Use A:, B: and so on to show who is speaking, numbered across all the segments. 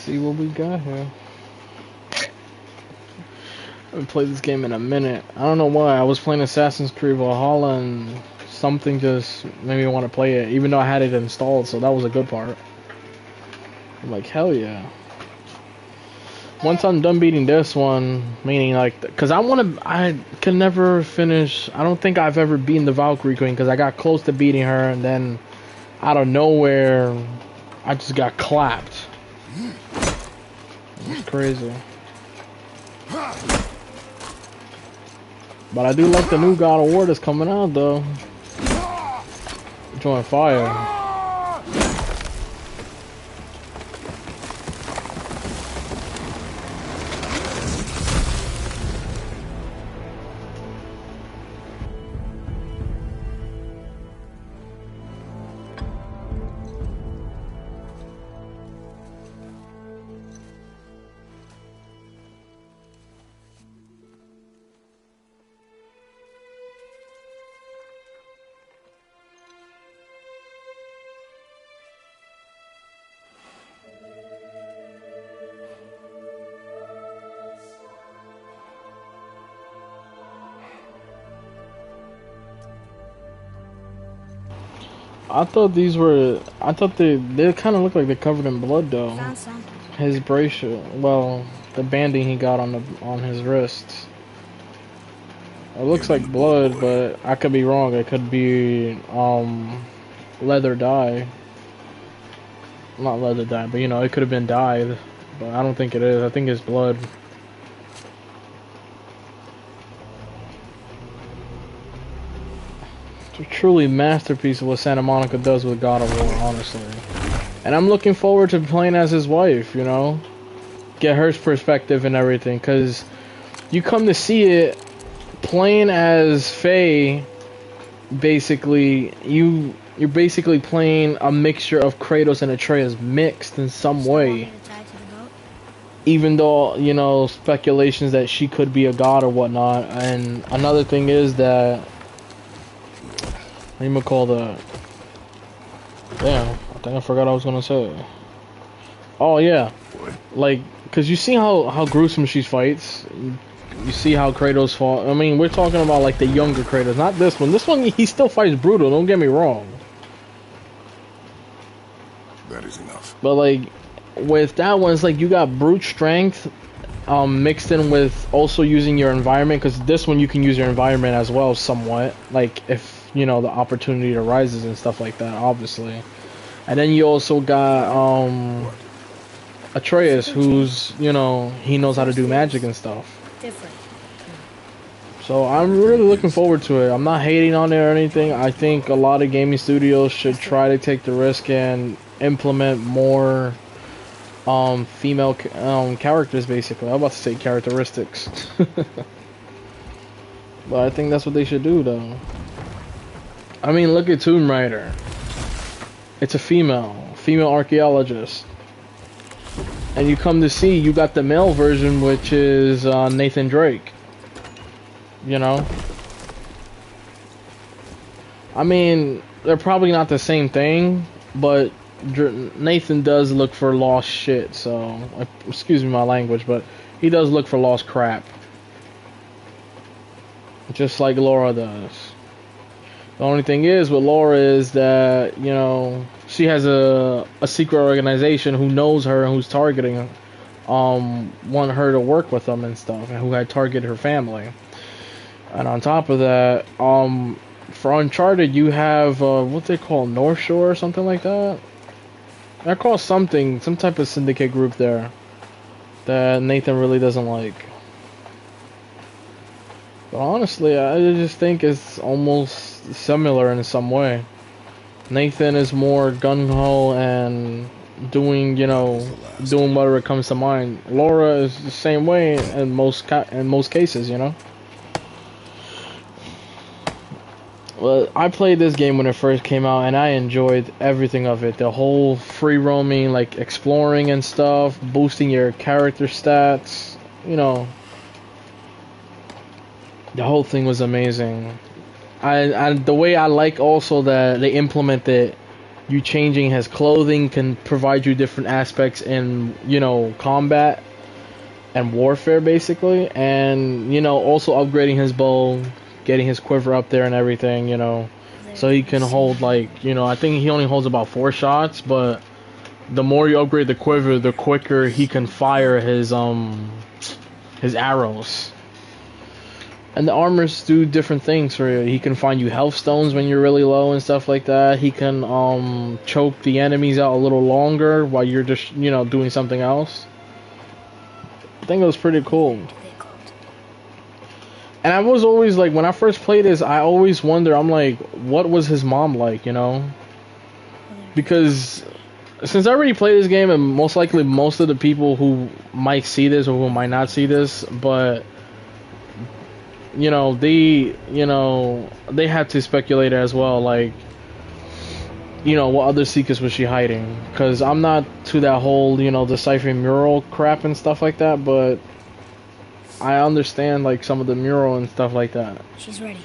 A: see what we got here. I haven't played this game in a minute. I don't know why. I was playing Assassin's Creed Valhalla and something just made me want to play it, even though I had it installed, so that was a good part. I'm like, hell yeah. Once I'm done beating this one, meaning like, because I can never finish, I don't think I've ever beaten the Valkyrie Queen, because I got close to beating her, and then out of nowhere, I just got clapped. It's crazy. But I do like the new God of War that's coming out, though. Join fire. I thought they kind of look like they're covered in blood though.
B: Found something.
A: His bracelet, well, the banding he got on his wrists. It looks like blood, but I could be wrong. It could be leather dye. Not leather dye, but you know, it could have been dyed. But I don't think it is. I think it's blood. It's a truly masterpiece of what Santa Monica does with God of War, honestly. And I'm looking forward to playing as his wife, you know? Get her perspective and everything, because you come to see it, playing as Faye, basically, you're basically playing a mixture of Kratos and Atreus mixed in some way. Even though, you know, speculations that she could be a god or whatnot. And another thing is that, what do you call that? Damn, I think I forgot what I was gonna say. Oh yeah, like, cause you see how gruesome she fights. You see how Kratos fought. I mean, we're talking about like the younger Kratos, not this one. This one, he still fights brutal. Don't get me wrong.
C: That is enough.
A: But like, with that one, it's like you got brute strength, mixed in with also using your environment. Cause this one you can use your environment as well, somewhat. Like if you know the opportunity arises and stuff like that, obviously. And then you also got Atreus, who's, you know, he knows how to do magic and stuff.
B: Different.
A: So I'm really looking forward to it. I'm not hating on it or anything. I think a lot of gaming studios should try to take the risk and implement more female characters, basically. I'm about to say characteristics. But I think that's what they should do, though. I mean, look at Tomb Raider. It's a female archaeologist. And you come to see, you got the male version, which is Nathan Drake. You know? I mean, they're probably not the same thing, but Nathan does look for lost shit, so... excuse me my language, but he does look for lost crap. Just like Laura does. The only thing is with Laura is that, you know, she has a secret organization who knows her and who's targeting her, want her to work with them and stuff, and who had targeted her family. And on top of that, for Uncharted, you have what they call North Shore or something like that. They're called something, some type of syndicate group there that Nathan really doesn't like. But honestly, I just think it's almost similar in some way. Nathan is more gung-ho and doing, you know, doing whatever comes to mind. Laura is the same way in most cases, you know. Well, I played this game when it first came out, and I enjoyed everything of it. The whole free roaming, like exploring and stuff, boosting your character stats, you know. The whole thing was amazing. The way I like also that they implemented you changing his clothing can provide you different aspects in, you know, combat and warfare basically, and you know, also upgrading his bow, getting his quiver up there and everything, you know, so he can hold like, you know, I think he only holds about 4 shots, but the more you upgrade the quiver, the quicker he can fire his arrows. And the armors do different things for you. He can find you health stones when you're really low and stuff like that. He can choke the enemies out a little longer while you're just, you know, doing something else. I think it was pretty cool. And I was always like, when I first played this, I always wonder, I'm like, what was his mom like, you know? Because since I already played this game, and most likely most of the people who might see this or who might not see this, but you know, they had to speculate as well, like, you know, what other secrets was she hiding? Because I'm not to that whole, you know, deciphering mural crap and stuff like that, but I understand, like, some of the mural and stuff like that.
B: She's ready.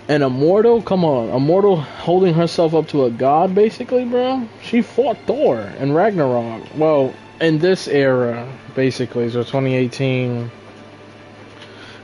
A: And Immortal, come on, Immortal holding herself up to a god, basically, bro? She fought Thor in Ragnarok. Well, in this era, basically, so 2018.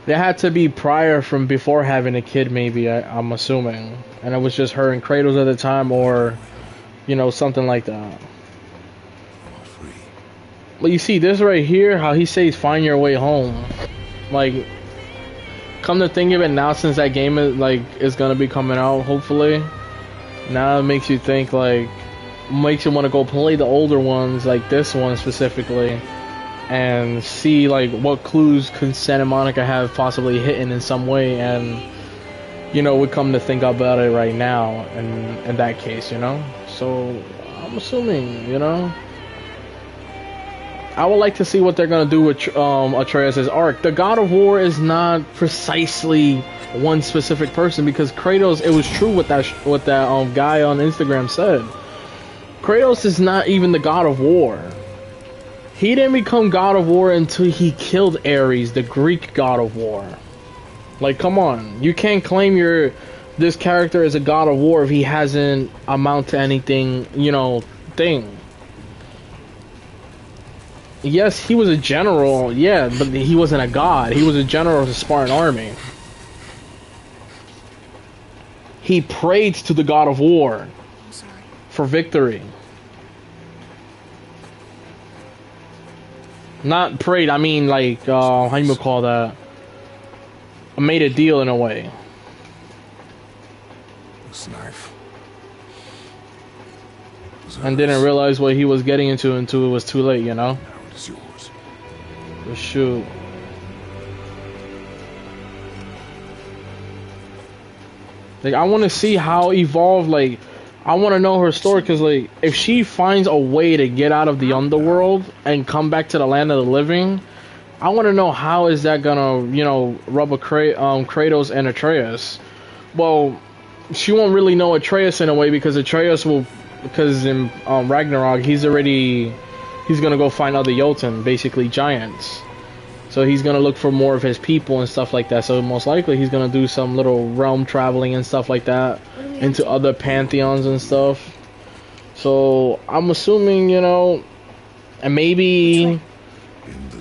A: They had to be prior from before having a kid, maybe, I'm assuming. And it was just her and Kratos at the time, or, you know, something like that. But you see, this right here, how he says, find your way home. Like, come to think of it, now since that game is gonna be coming out, hopefully, now it makes you think, like, makes you want to go play the older ones, like this one specifically, and see like what clues could Santa Monica have possibly hidden in some way, and you know, we come to think about it right now, and in that case, you know. So I'm assuming, you know, I would like to see what they're gonna do with Atreus' arc. The God of War is not precisely one specific person, because Kratos, it was true what that guy on Instagram said. Kratos is not even the God of War. He didn't become God of War until he killed Ares, the Greek God of War. Like, come on, you can't claim this character as a God of War if he hasn't amount to anything, you know, thing. Yes, he was a general, yeah, but he wasn't a god. He was a general of the Spartan army. He prayed to the God of War for victory. Not prayed, I mean, like, how you would call that? Made a deal in a way.
C: This knife.
A: And didn't realize what he was getting into until it was too late, you know?
C: Now it is yours.
A: But shoot. Like, I want to see how evolved, like, I want to know her story, because, like, if she finds a way to get out of the underworld and come back to the land of the living, I want to know how is that gonna, you know, rub a Kratos and Atreus. Well, she won't really know Atreus in a way, because Atreus will, because in Ragnarok, he's gonna go find other Jotun, basically giants. So he's gonna look for more of his people and stuff like that. So most likely he's gonna do some little realm traveling and stuff like that into other pantheons and stuff. So I'm assuming, you know, and maybe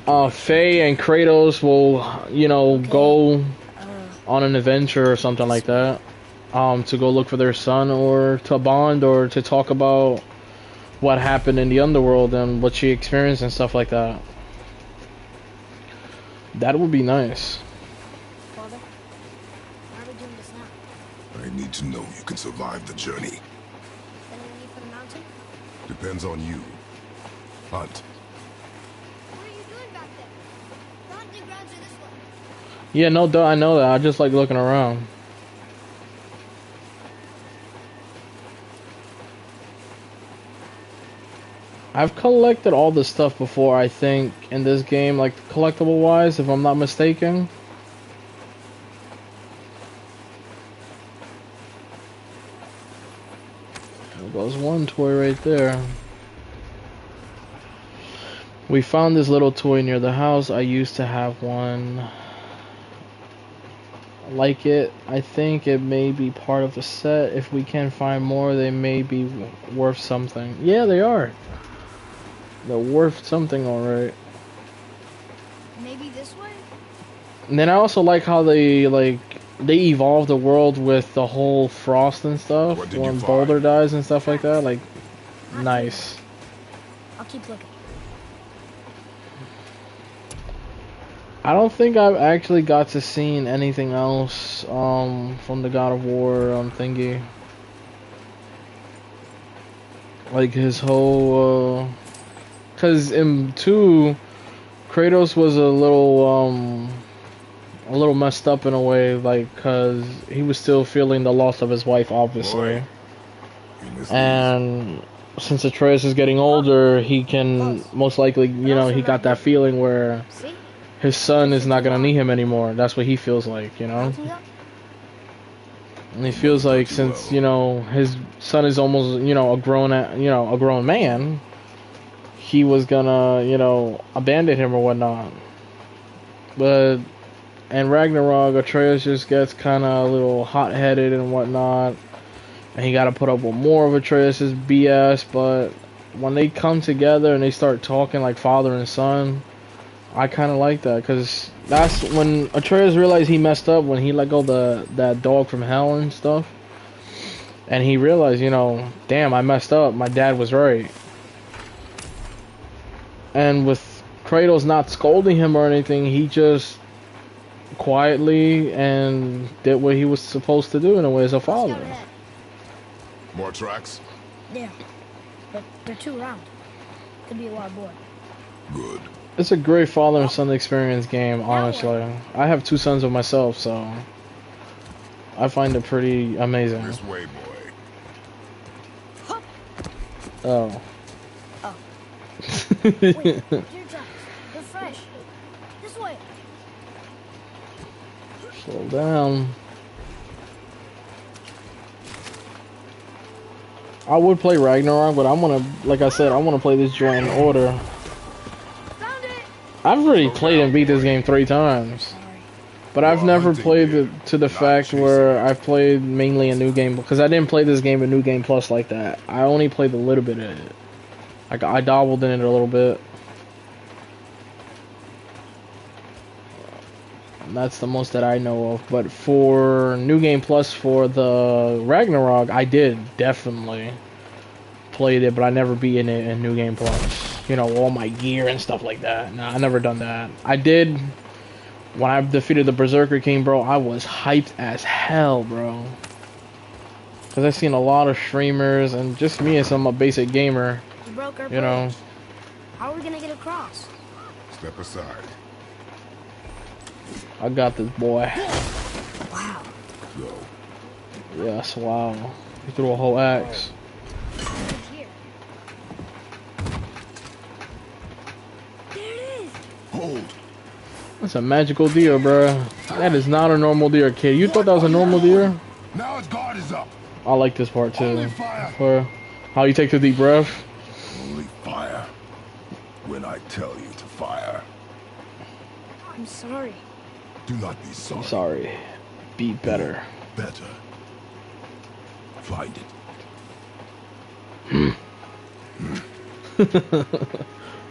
A: Faye and Kratos will, you know, go on an adventure or something like that, to go look for their son, or to bond, or to talk about what happened in the underworld and what she experienced and stuff like that. That would be nice.
B: Father, why are we doing this now?
C: I need to know you can survive the journey.
B: Then we leave for the mountain?
C: Depends on you. Hunt.
B: What are you doing back there? The hunting grounds are this way.
A: Yeah, no doubt, I know that. I just like looking around. I've collected all the stuff before, I think, in this game, like collectible wise, if I'm not mistaken. There goes one toy right there. We found this little toy near the house. I used to have one. like it. I think it may be part of the set. If we can find more, they may be worth something. Yeah, they are. They're worth something, alright.
B: Maybe this way?
A: And then I also like how they evolve the world with the whole frost and stuff
C: What did you
A: when
C: find?
A: Boulder dies and stuff like that. Like,
B: Not
A: nice.
B: too bad. I'll keep looking.
A: I don't think I've actually got to see anything else from the God of War thingy. Like his whole cuz in 2 Kratos was a little messed up in a way, like cuz he was still feeling the loss of his wife, obviously.
C: Boy, you missed these.
A: And since Atreus is getting older, he can most likely, he got that feeling where
B: See?
A: his son is not gonna need him anymore. That's what he feels like,
B: Mountains up?
A: And he feels like since, his son is almost, a grown man, he was gonna, abandon him or whatnot. But in Ragnarok, Atreus just gets kind of a little hot-headed and whatnot. And he got to put up with more of Atreus's BS. But when they come together and they start talking like father and son, I kind of like that, because that's when Atreus realized he messed up when he let go that dog from hell and stuff. And he realized, damn, I messed up. My dad was right. And with Kratos not scolding him or anything, he just quietly and did what he was supposed to do in a way as a
B: Scout
A: father.
B: ahead.
C: More tracks?
B: Yeah. But they're too round. Could be a wild boar.
C: Good.
A: It's a great father and son experience game, honestly. I have 2 sons of myself, so I find it pretty amazing.
C: This way, boy.
A: Oh.
B: Oh. Wait, deer tracks. They're fresh. This way.
A: Slow down. I would play Ragnarok, but like I said, I want to play this joint in order.
B: Found it.
A: I've already played and beat this game 3 times.
B: Sorry.
A: But I've
C: Well,
A: never
C: hunting
A: played
C: here,
A: to the
C: not
A: fact
C: chasing.
A: where I've played mainly a new game, because I didn't play this game in New Game Plus like that. I only played a little bit of it. I dabbled in it a little bit. And that's the most that I know of. But for New Game Plus for the Ragnarok, I did definitely played it, but I never beat it in New Game Plus. All my gear and stuff like that. Nah, I never done that. I did. When I defeated the Berserker King, bro, I was hyped as hell, bro. Because I've seen a lot of streamers, and just me as I'm a basic gamer,
B: We broke our
A: you know.
B: bridge. How are we gonna get across?
C: Step aside.
A: I got this, boy.
B: Wow.
C: Go.
A: Yes, wow. He threw a whole axe.
B: What's here? There it is.
C: Hold.
A: That's a magical deer, bro. That is not a normal deer, kid. You thought that was a normal deer?
C: Now his guard is up.
A: I like this part, too.
C: Only fire.
A: Where, how you take the deep breath.
C: Only fire. When I tell you to fire.
B: I'm sorry.
C: Do not be sorry.
A: I'm sorry. Be better.
C: Better. Find it.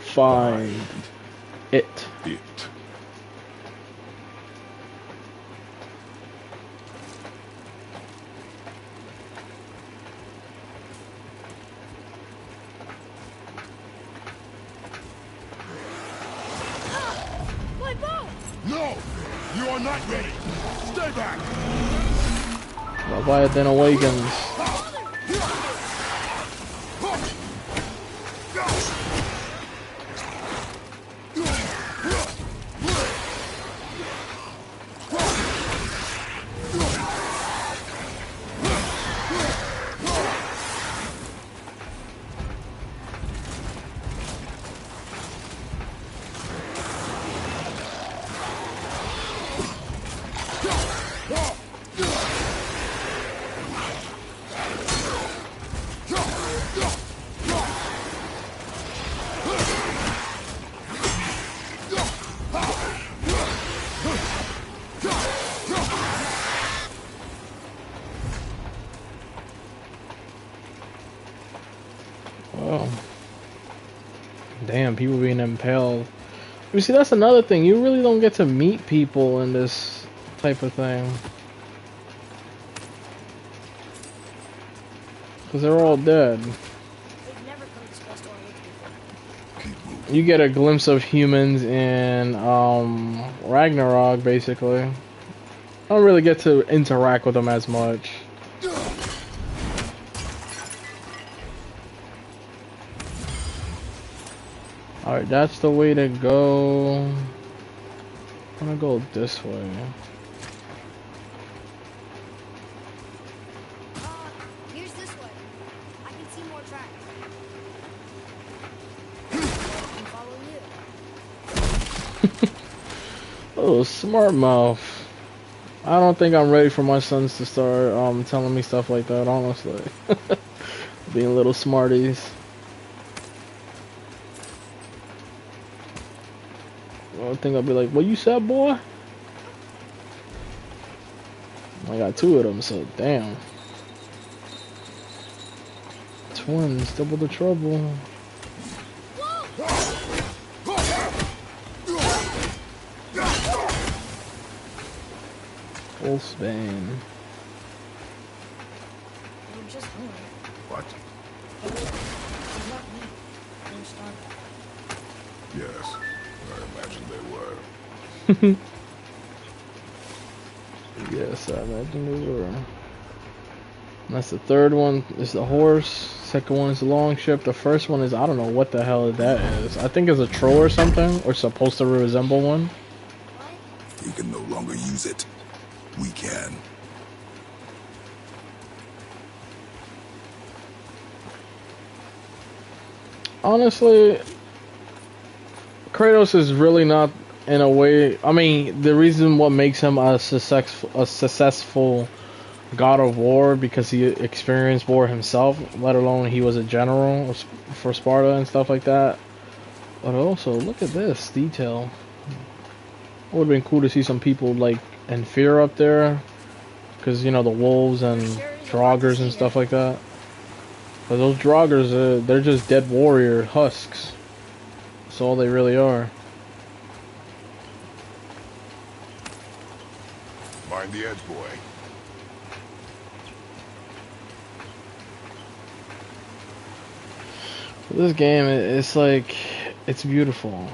A: Find it.
C: It.
B: My bow!
C: No! You are not ready! Stay back!
A: Leviathan awakens. Well, damn, people being impaled. You see, that's another thing. You really don't get to meet people in this type of thing. Because they're all dead.
B: They've never come this close to our woods before.
C: Keep moving.
A: You get a glimpse of humans in Ragnarok, basically. I don't really get to interact with them as much. Alright, that's the way to go. I'm gonna go this way.
B: Here's this way. I can see more tracks. I can follow you.
A: Oh, smart mouth. I don't think I'm ready for my sons to start telling me stuff like that, honestly. Being little smarties. I think I'll be like, what you said, boy? I got two of them, so damn. Twins, double the trouble. Wolfsbane.
B: They were just hungry.
C: What?
B: They weren't meat. They were starving.
C: Yes, I imagine they were.
A: Yes, I imagine they were. And that's the third one is the horse. Second one is the long ship. The first one is, I don't know what the hell that is. I think it's a troll or something, or supposed to resemble one.
B: What?
C: We can no longer use it. We can.
A: Honestly, Kratos is really not, in a way. I mean, the reason what makes him a successful God of War because he experienced war himself. Let alone he was a general for Sparta and stuff like that. But also, look at this detail. It would have been cool to see some people like in fear up there, because you know the wolves and Draugrs and stuff like that. But those Draugrs, they're just dead warrior husks. That's all they really are.
C: Mind the edge, boy.
A: This game, it's like, it's beautiful.